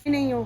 नहीं हो।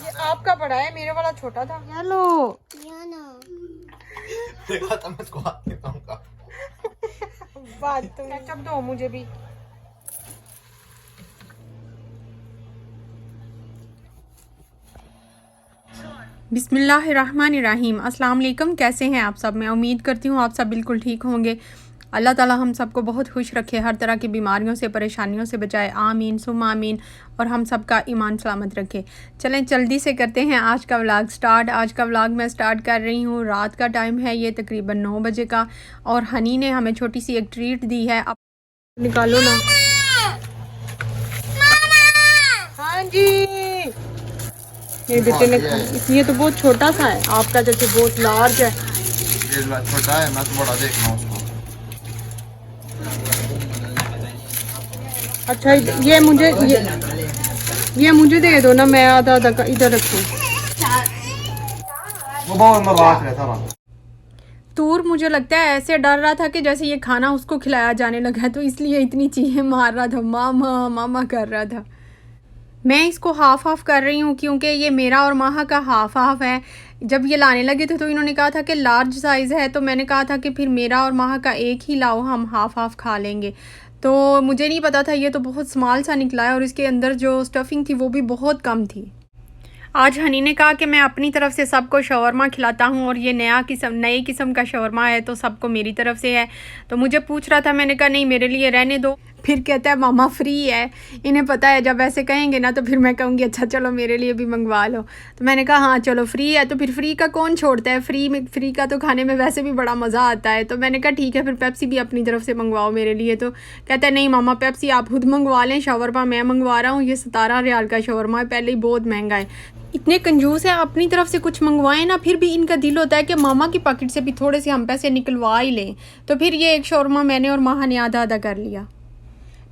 ये आपका बड़ा है, मेरे वाला छोटा था। हेलो देखो तुम इसको हाथ में पाऊंगा। बात तो केचप दो मुझे भी। बिस्मिल्लाहिर्रहमानिर्रहीम। अस्सलाम वालेकुम। कैसे हैं आप सब? मैं उम्मीद करती हूँ आप सब बिल्कुल ठीक होंगे। अल्लाह ताला हम सबको बहुत खुश रखे, हर तरह की बीमारियों से, परेशानियों से बचाए। आमीन सुम्मा आमीन। और हम सब का ईमान सलामत रखे। चलें जल्दी से करते हैं आज का व्लॉग स्टार्ट। आज का व्लॉग मैं स्टार्ट कर रही हूँ, रात का टाइम है ये तकरीबन 9 बजे का। और हनी ने हमें छोटी सी एक ट्रीट दी है। अब निकालो ना। हाँ जी, ये बेटे ने, ये तो बहुत छोटा सा है, आपका जैसे बहुत लार्ज है। ये छोटा है, मैं तो बड़ा देखना उसको। अच्छा ये मुझे दे दो ना, मैं आधा आधा इधर रखूँ। वो बहुत मजाक है सारा। तूर मुझे लगता है ऐसे डर रहा था कि जैसे ये खाना उसको खिलाया जाने लगा है, तो इसलिए इतनी चीखें मार रहा था, मामा मामा कर रहा था। मैं इसको हाफ़ हाफ़ कर रही हूँ क्योंकि ये मेरा और माहा का हाफ़ हाफ़ है। जब ये लाने लगे थे तो इन्होंने कहा था कि लार्ज साइज़ है, तो मैंने कहा था कि फिर मेरा और माहा का एक ही लाओ, हम हाफ़ हाफ़ खा लेंगे। तो मुझे नहीं पता था, ये तो बहुत स्मॉल सा निकला है और इसके अंदर जो स्टफिंग थी वो भी बहुत कम थी। आज हनी ने कहा कि मैं अपनी तरफ से सबको शवरमा खिलाता हूँ और ये नई किस्म का शवरमा है, तो सबको मेरी तरफ से है। तो मुझे पूछ रहा था, मैंने कहा नहीं मेरे लिए रहने दो। फिर कहता है मामा फ्री है। इन्हें पता है जब ऐसे कहेंगे ना तो फिर मैं कहूँगी अच्छा चलो मेरे लिए भी मंगवा लो। तो मैंने कहा हाँ चलो फ्री है, तो फिर फ्री का कौन छोड़ता है। फ्री का तो खाने में वैसे भी बड़ा मज़ा आता है। तो मैंने कहा ठीक है, फिर पेप्सी भी अपनी तरफ से मंगवाओ मेरे लिए। तो कहता है नहीं मामा पेप्सी आप खुद मंगवा लें, शवरमा मैं मंगवा रहा हूँ। ये 17 रियाल का शवरमा है, पहले ही बहुत महंगा है। इतने कंजूस है, अपनी तरफ से कुछ मंगवाएं ना, फिर भी इनका दिल होता है कि मामा की पॉकेट से भी थोड़े से हम पैसे निकलवा ही लें। तो फिर ये एक शौरमा मैंने और माहा ने आधा आधा कर लिया।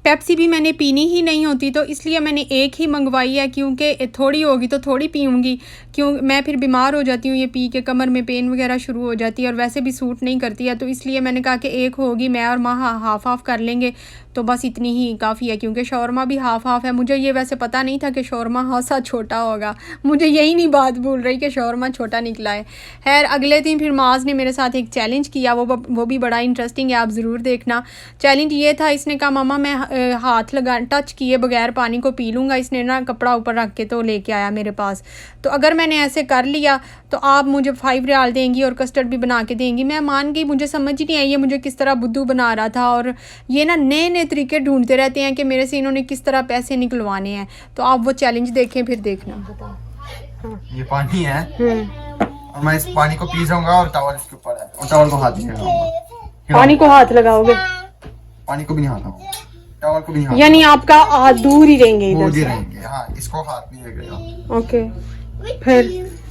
पेप्सी भी मैंने पीनी ही नहीं होती, तो इसलिए मैंने एक ही मंगवाई है, क्योंकि थोड़ी होगी तो थोड़ी पीऊँगी, क्यों मैं फिर बीमार हो जाती हूँ, ये पी के कमर में पेन वगैरह शुरू हो जाती है और वैसे भी सूट नहीं करती है। तो इसलिए मैंने कहा कि एक होगी, मैं और माहा हाफ़ हाफ़ कर लेंगे, तो बस इतनी ही काफ़ी है, क्योंकि शौरमा भी हाफ़ हाफ़ है। मुझे ये वैसे पता नहीं था कि शौरमा हासा छोटा होगा, मुझे यही नहीं बात भूल रही कि शौरमा छोटा निकला है। खैर अगले दिन फिर माज ने मेरे साथ एक चैलेंज किया, वो भी बड़ा इंटरेस्टिंग है, आप ज़रूर देखना। चैलेंज ये था, इसने कहा मामा मैं हाथ लगा टच किए बगैर पानी को पी लूँगा। इसने ना कपड़ा ऊपर रख के तो लेके आया मेरे पास। तो अगर मैंने ऐसे कर लिया तो आप मुझे 5 रियाल देंगी और कस्टर्ड भी बना के देंगी। मैं मान गई, मुझे समझ ही नहीं आई ये मुझे किस तरह बुद्धू बना रहा था। और ये ना नए नए तरीके ढूंढते रहते हैं कि मेरे से इन्होंने किस तरह पैसे निकलवाने हैं। तो आप वो चैलेंज देखें फिर देखना। हाँ। ये पानी है और मैं इस पानी को पी जाऊंगा और टॉवल इसके ऊपर है और टॉवल को हाथ नहीं लगाऊंगा। पानी को हाथ लगाओगे? पानी को भी नहीं हाथ लगाऊंगा, टॉवल को भी नहीं हाथ। यानी आपका हाथ दूर ही रहेंगे, दूर इधर ही से रहेंगे। हाँ, इसको हाथ नहीं लगेगा। ओके। फिर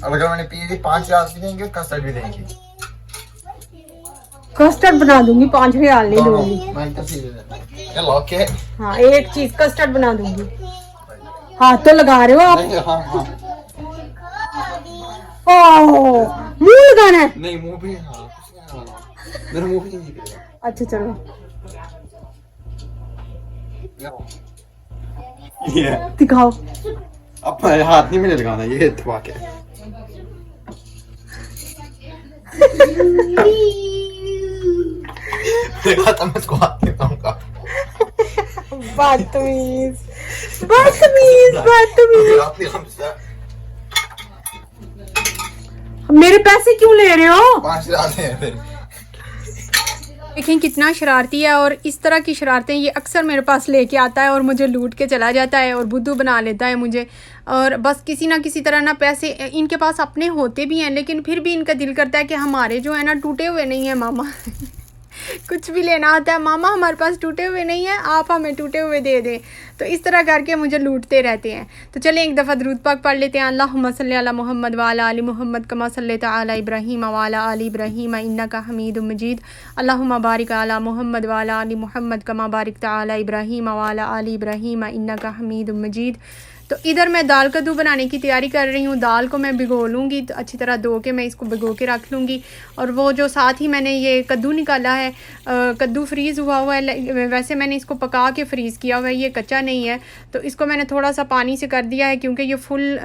अगर मैंने पी ली 5 रियाल भी देंगे, कस्टर्ड भी देंगे। कस्टर्ड बना दूंगी, 5 रियाल नहीं दूंगी। ओके हाँ एक चीज कस्टर्ड बना दूंगी। हाथ तो लगा रहे हो आप? हाँ हाँ। ओह मुंह लगाना है? नहीं मुंह भी, हाँ कुछ नहीं लगाना, मेरा मुंह भी नहीं निकलेगा। अच्छा चलो ये दिखाओ। अब हाथ नहीं मुझे लगाना, ये दबा के। देखा तो मैं इसको हाथ नहीं लगाऊंगा। बदतमीज बदतमीज बदतमीज। मेरे पैसे क्यों ले रहे हो? 5 रियाल है। देखें कितना शरारती है, और इस तरह की शरारतें ये अक्सर मेरे पास लेके आता है और मुझे लूट के चला जाता है और बुद्धू बना लेता है मुझे। और बस किसी ना किसी तरह ना पैसे इनके पास अपने होते भी हैं, लेकिन फिर भी इनका दिल करता है कि हमारे जो है ना टूटे हुए नहीं है मामा। कुछ भी लेना आता है, मामा हमारे पास टूटे हुए नहीं है, आप हमें टूटे हुए दे दें। तो इस तरह करके मुझे लूटते रहते हैं। तो चलें एक दफ़ा दरूद पाक पढ़ लेते हैं। अल्लाहुम्मा सल्ली अला मुहम्मद व अला आलि मुहम्मद कमा सल्लैता अला इब्राहीम व अला आलि इब्राहीम इन्नका हमीदुम मजीद। अल्लाहुम्मा बारिक अला मुहम्मद व अला आलि मुहम्मद कमा बारिकता अला इब्राहीम व अला आलि इब्राहीम इन्नका हमीदुम मजीद। तो इधर मैं दाल कद्दू बनाने की तैयारी कर रही हूँ। दाल को मैं भिगो लूँगी, तो अच्छी तरह धो के मैं इसको भिगो के रख लूँगी। और वो जो साथ ही मैंने ये कद्दू निकाला है, कद्दू फ्रीज़ हुआ हुआ है, वैसे मैंने इसको पका के फ्रीज़ किया हुआ है, ये कच्चा नहीं है। तो इसको मैंने थोड़ा सा पानी से कर दिया है, क्योंकि ये फुल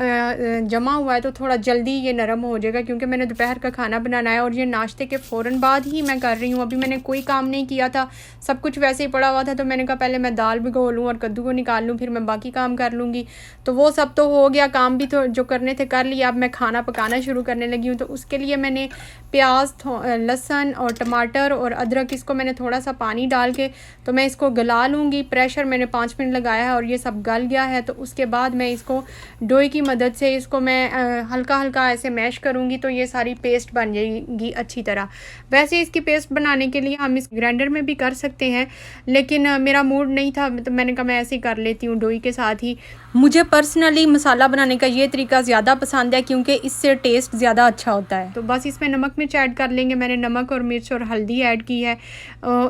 जमा हुआ है तो थोड़ा जल्दी ये नरम हो जाएगा, क्योंकि मैंने दोपहर का खाना बनाना है और ये नाश्ते के फ़ौरन बाद ही मैं कर रही हूँ। अभी मैंने कोई काम नहीं किया था, सब कुछ वैसे ही पड़ा हुआ था। तो मैंने कहा पहले मैं दाल भिगो लूँ और कद्दू को निकाल लूँ, फिर मैं बाकी काम कर लूँगी। तो वो सब तो हो गया, काम भी तो जो करने थे कर लिया। अब मैं खाना पकाना शुरू करने लगी हूँ। तो उसके लिए मैंने प्याज, लहसुन और टमाटर और अदरक, इसको मैंने थोड़ा सा पानी डाल के तो मैं इसको गला लूँगी। प्रेशर मैंने 5 मिनट लगाया है और ये सब गल गया है। तो उसके बाद मैं इसको डोई की मदद से इसको मैं हल्का हल्का ऐसे मैश करूँगी, तो ये सारी पेस्ट बन जाएगी अच्छी तरह। वैसे इसकी पेस्ट बनाने के लिए हम इस ग्राइंडर में भी कर सकते हैं, लेकिन मेरा मूड नहीं था, तो मैंने कहा मैं ऐसे ही कर लेती हूँ डोई के साथ ही। मुझे पर्सनली मसाला बनाने का ये तरीका ज़्यादा पसंद है, क्योंकि इससे टेस्ट ज़्यादा अच्छा होता है। तो बस इसमें नमक मिर्च ऐड कर लेंगे। मैंने नमक और मिर्च और हल्दी ऐड की है।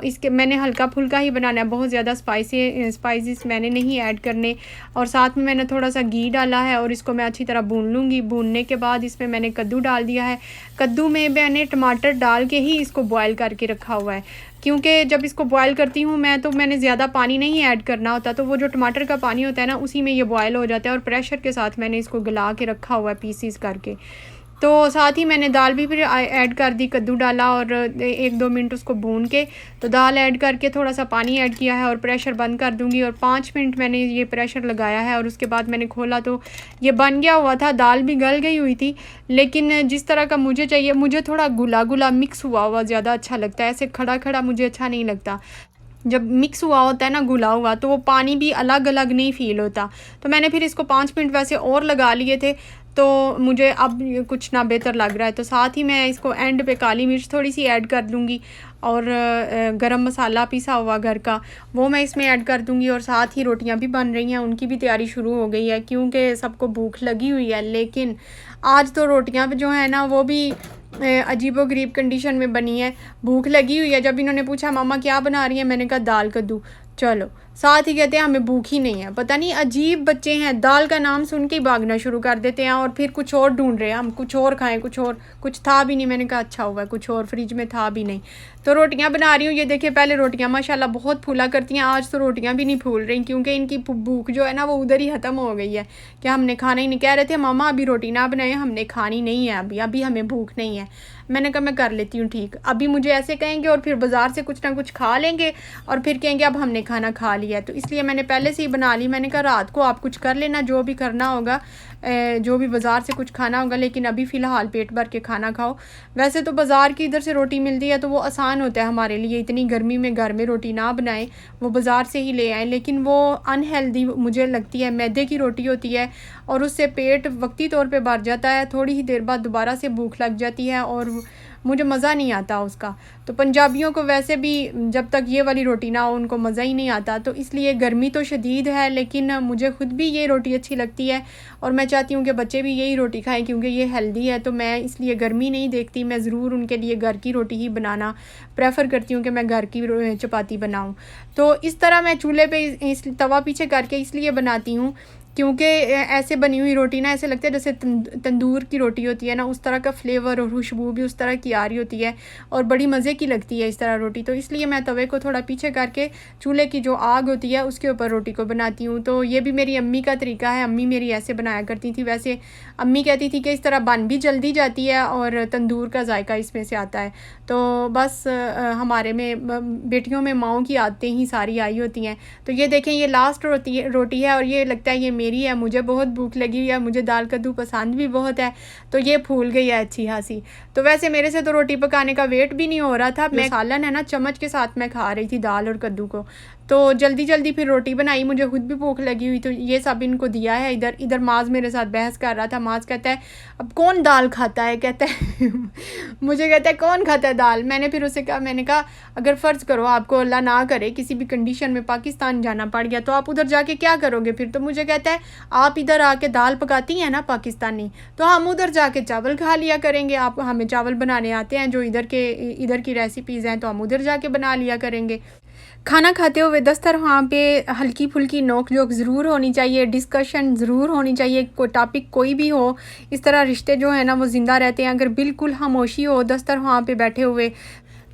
इसके मैंने हल्का फुल्का ही बनाना है, बहुत ज़्यादा स्पाइसेस मैंने नहीं ऐड करने। और साथ में मैंने थोड़ा सा घी डाला है और इसको मैं अच्छी तरह भून लूँगी। भूनने के बाद इसमें मैंने कद्दू डाल दिया है। कद्दू में मैंने टमाटर डाल के ही इसको बॉयल करके रखा हुआ है, क्योंकि जब इसको बॉयल करती हूँ मैं, तो मैंने ज़्यादा पानी नहीं ऐड करना होता। तो वो जो टमाटर का पानी होता है ना, उसी में ये बॉयल हो जाता है। और प्रेशर के साथ मैंने इसको गला के रखा हुआ है पीसीस करके। तो साथ ही मैंने दाल भी फिर ऐड कर दी, कद्दू डाला और 1-2 मिनट उसको भून के तो दाल ऐड करके थोड़ा सा पानी ऐड किया है और प्रेशर बंद कर दूंगी। और 5 मिनट मैंने ये प्रेशर लगाया है और उसके बाद मैंने खोला तो ये बन गया हुआ था। दाल भी गल गई हुई थी, लेकिन जिस तरह का मुझे चाहिए, मुझे थोड़ा गुला गुला मिक्स हुआ हुआ ज़्यादा अच्छा लगता है। ऐसे खड़ा खड़ा मुझे अच्छा नहीं लगता। जब मिक्स हुआ होता है ना, घुला हुआ, तो वो पानी भी अलग अलग नहीं फ़ील होता। तो मैंने फिर इसको 5 मिनट वैसे और लगा लिए थे, तो मुझे अब कुछ ना बेहतर लग रहा है। तो साथ ही मैं इसको एंड पे काली मिर्च थोड़ी सी ऐड कर दूँगी और गरम मसाला पिसा हुआ घर का वो मैं इसमें ऐड कर दूँगी। और साथ ही रोटियां भी बन रही हैं, उनकी भी तैयारी शुरू हो गई है, क्योंकि सबको भूख लगी हुई है। लेकिन आज तो रोटियां जो है ना, वो भी अजीबोगरीब कंडीशन में बनी है। भूख लगी हुई है। जब इन्होंने पूछा मामा क्या बना रही है, मैंने कहा दाल कद्दू। चलो, साथ ही कहते हैं हमें भूख ही नहीं है। पता नहीं अजीब बच्चे हैं, दाल का नाम सुन के ही भागना शुरू कर देते हैं और फिर कुछ और ढूंढ रहे हैं, हम कुछ और खाएं, कुछ और। कुछ था भी नहीं। मैंने कहा अच्छा हुआ, कुछ और फ्रिज में था भी नहीं। तो रोटियां बना रही हूँ। ये देखिए, पहले रोटियां माशाल्लाह बहुत फूला करती हैं, आज तो रोटियां भी नहीं फूल रही, क्योंकि इनकी भूख जो है ना, वो उधर ही ख़त्म हो गई है कि हमने खाना ही नहीं। कह रहे थे मामा अभी रोटी ना बनाए, हमने खानी नहीं है, अभी हमें भूख नहीं है। मैंने कहा मैं कर लेती हूँ ठीक। अभी मुझे ऐसे कहेंगे और फिर बाज़ार से कुछ ना कुछ खा लेंगे और फिर कहेंगे अब हमने खाना खा लिया है। तो इसलिए मैंने पहले से ही बना ली। मैंने कहा रात को आप कुछ कर लेना, जो भी करना होगा, जो भी बाज़ार से कुछ खाना होगा, लेकिन अभी फ़िलहाल पेट भर के खाना खाओ। वैसे तो बाज़ार की इधर से रोटी मिलती है, तो वो आसान होता है हमारे लिए। इतनी गर्मी में घर में रोटी ना बनाएं, वो बाज़ार से ही ले आएँ। लेकिन वो अनहेल्दी मुझे लगती है, मैदे की रोटी होती है और उससे पेट वक्ती तौर पे भर जाता है, थोड़ी ही देर बाद दोबारा से भूख लग जाती है और मुझे मज़ा नहीं आता उसका। तो पंजाबियों को वैसे भी जब तक ये वाली रोटी ना हो, उनको मज़ा ही नहीं आता। तो इसलिए गर्मी तो शदीद है, लेकिन मुझे ख़ुद भी ये रोटी अच्छी लगती है और मैं चाहती हूँ कि बच्चे भी यही रोटी खाएं, क्योंकि ये हेल्दी है। तो मैं इसलिए गर्मी नहीं देखती, मैं ज़रूर उनके लिए घर की रोटी ही बनाना प्रेफर करती हूँ कि मैं घर की चपाती बनाऊँ। तो इस तरह मैं चूल्हे पर इस तवा पीछे करके इसलिए बनाती हूँ, क्योंकि ऐसे बनी हुई रोटी ना ऐसे लगता है जैसे तंदूर की रोटी होती है ना, उस तरह का फ्लेवर और खुशबू भी उस तरह की आ रही होती है और बड़ी मज़े की लगती है इस तरह रोटी। तो इसलिए मैं तवे को थोड़ा पीछे करके चूल्हे की जो आग होती है उसके ऊपर रोटी को बनाती हूँ। तो ये भी मेरी अम्मी का तरीका है, अम्मी मेरी ऐसे बनाया करती थी। वैसे अम्मी कहती थी कि इस तरह बन भी जल्दी जाती है और तंदूर का जायका इसमें से आता है। तो बस हमारे में बेटियों में माओं की आदतें ही सारी आई होती हैं। तो ये देखें, ये लास्ट रोटी है और ये लगता है ये मेरी है। मुझे बहुत भूख लगी हुई है, मुझे दाल कद्दू पसंद भी बहुत है, तो ये फूल गई है अच्छी खासी। तो वैसे मेरे से तो रोटी पकाने का वेट भी नहीं हो रहा था। मैं सालन है ना, चम्मच के साथ मैं खा रही थी दाल और कद्दू को। तो जल्दी जल्दी फिर रोटी बनाई, मुझे खुद भी भूख लगी हुई, तो ये सब इनको दिया है। इधर माज मेरे साथ बहस कर रहा था। माज कहता है अब कौन दाल खाता है, कहता है मुझे कहता है कौन खाता है दाल। मैंने फिर उसे कहा, मैंने कहा अगर फ़र्ज़ करो आपको अल्लाह ना करे किसी भी कंडीशन में पाकिस्तान जाना पड़ गया, तो आप उधर जाके क्या करोगे फिर? तो मुझे कहता है आप इधर आके दाल पकाती हैं ना पाकिस्तानी, तो हम उधर जाके चावल खा लिया करेंगे। आप हमें चावल बनाने आते हैं जो इधर की रेसिपीज़ हैं, तो हम उधर जाके बना लिया करेंगे। खाना खाते हुए दस्तरखान पे हल्की फुल्की नोक झोंक ज़रूर होनी चाहिए, डिस्कशन ज़रूर होनी चाहिए, कोई टॉपिक कोई भी हो। इस तरह रिश्ते जो है ना वो ज़िंदा रहते हैं। अगर बिल्कुल खामोशी हो दस्तरखान पे बैठे हुए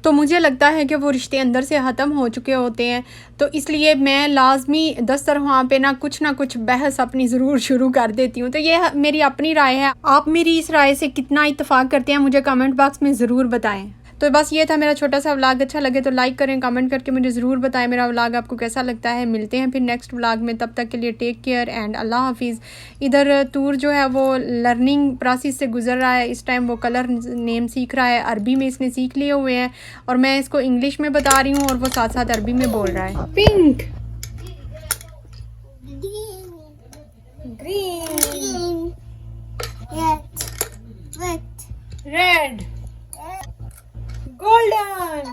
तो मुझे लगता है कि वो रिश्ते अंदर से ख़त्म हो चुके होते हैं। तो इसलिए मैं लाजमी दस्तरखान पे ना कुछ बहस अपनी ज़रूर शुरू कर देती हूँ। तो ये मेरी अपनी राय है, आप मेरी इस राय से कितना इत्तेफाक करते हैं मुझे कमेंट बॉक्स में ज़रूर बताएं। तो बस ये था मेरा छोटा सा व्लॉग। अच्छा लगे तो लाइक करें, कमेंट करके मुझे ज़रूर बताएं मेरा व्लॉग आपको कैसा लगता है। मिलते हैं फिर नेक्स्ट व्लॉग में, तब तक के लिए टेक केयर एंड अल्लाह हाफिज़। इधर तूर जो है वो लर्निंग प्रोसेस से गुजर रहा है। इस टाइम वो कलर नेम सीख रहा है, अरबी में इसने सीख लिए हुए हैं और मैं इसको इंग्लिश में बता रही हूँ और वो साथ साथ अरबी में बोल रहा है। Pink, green, red, golden,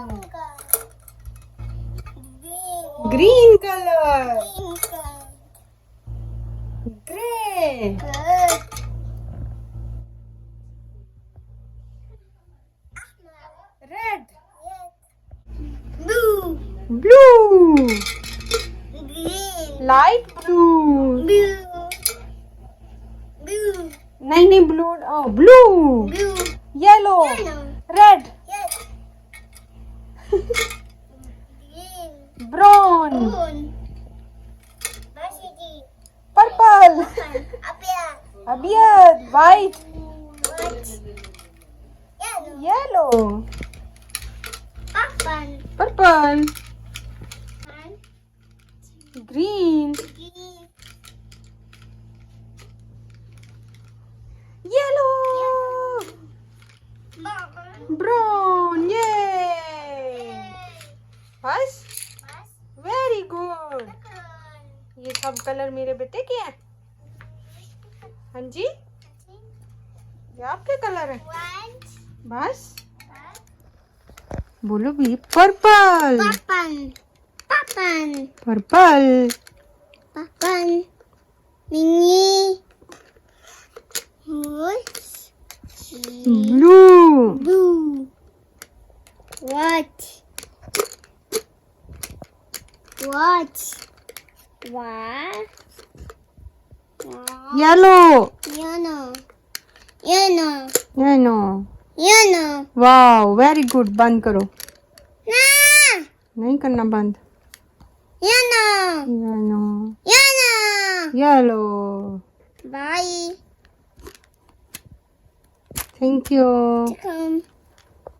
green color, gray, red, blue, light blue, नहीं blue, oh blue, yellow, red, brown, purple, abiyad, white, yellow, purple, green, yellow, brown, yay! बस वेरी गुड। ये सब कलर मेरे बेटे के हैं। हाँ जी, ये आपके कलर है। बस बोलो भी, purple, purple, blue, yellow, wow very good. बंद करो, नहीं करना बंद। Yellow, Bye. Thank you.